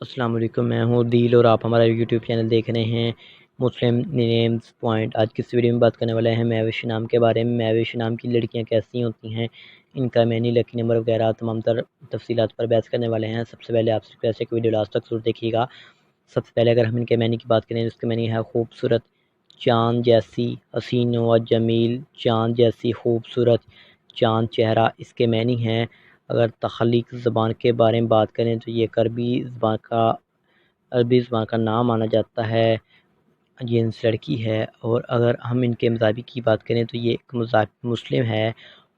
السلام علیکم، میں ہوں دل اور آپ ہمارا یوٹیوب چینل دیکھ رہے ہیں مسلم نیمز پوائنٹ۔ آج کی اس ویڈیو میں بات کرنے والے ہیں میوش نام کے بارے میں۔ میوش نام کی لڑکیاں کیسی ہوتی ہیں، ان کا مینی لکی نمبر وغیرہ تمام تر تفصیلات پر بحث کرنے والے ہیں۔ سب سے پہلے آپ سے ریکویسٹ ہے کہ ویڈیو لاسٹ تک ضرور دیکھیے گا۔ سب سے پہلے اگر ہم ان کے مینی کی بات کریں تو اس کے مینی ہے خوبصورت، چاند جیسی حسین و جمیل، چاند جیسی خوبصورت، چاند چہرہ اس کے معنی ہیں۔ اگر تخلیق زبان کے بارے میں بات کریں تو یہ عربی زبان کا نام مانا جاتا ہے، جنس لڑکی ہے۔ اور اگر ہم ان کے مذاہب کی بات کریں تو یہ ایک مسلم ہے۔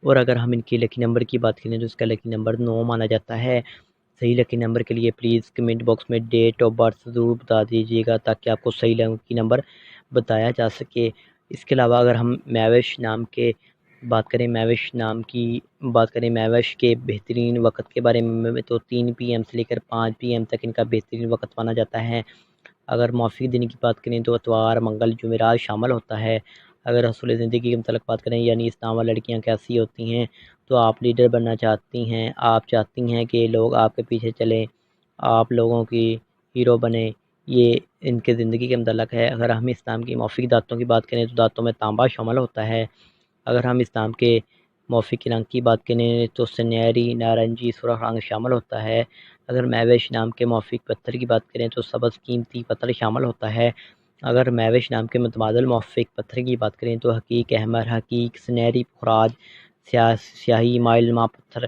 اور اگر ہم ان کے لکی نمبر کی بات کریں تو اس کا لکی نمبر 9 مانا جاتا ہے۔ صحیح لکی نمبر کے لیے پلیز کمنٹ باکس میں ڈیٹ آف برتھ ضرور بتا دیجیے گا تاکہ آپ کو صحیح لکی نمبر بتایا جا سکے۔ اس کے علاوہ اگر ہم میوش نام کے بات کریں، میوش کے بہترین وقت کے بارے میں تو 3 PM سے لے کر 5 PM تک ان کا بہترین وقت مانا جاتا ہے۔ اگر موافق دن کی بات کریں تو اتوار، منگل، جمعرات شامل ہوتا ہے۔ اگر حصول زندگی کے متعلق بات کریں یعنی اسلام و لڑکیاں کیسی ہوتی ہیں تو آپ لیڈر بننا چاہتی ہیں، آپ چاہتی ہیں کہ لوگ آپ کے پیچھے چلیں، آپ لوگوں کی ہیرو بنیں، یہ ان کے زندگی کے متعلق ہے۔ اگر ہم اسلام کی موافق دانتوں کی بات کریں تو دانتوں میں تانبا شامل ہوتا ہے۔ اگر ہم اسلام کے موافق رنگ کی بات کریں تو سنہری، نارنجی، سرخ رنگ شامل ہوتا ہے۔ اگر میوش نام کے موافق پتھر کی بات کریں تو سبز قیمتی پتھر شامل ہوتا ہے۔ اگر میوش نام کے متبادل موافق پتھر کی بات کریں تو حقیق، احمر، حقیق، سنہری، پخراج، سیاہی، مائل نما پتھر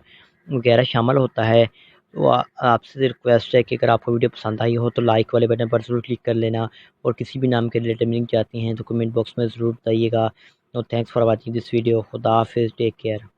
وغیرہ شامل ہوتا ہے۔ تو آپ سے ریکویسٹ ہے کہ اگر آپ کو ویڈیو پسند آئی ہو تو لائک والے بٹن پر ضرور کلک کر لینا، اور کسی بھی نام کے ریلیٹڈ لنک چاہتی ہیں تو کمنٹ باکس میں ضرور بتائیے گا۔ Thanks for watching this video. خدا حافظ، ٹیک کیئر۔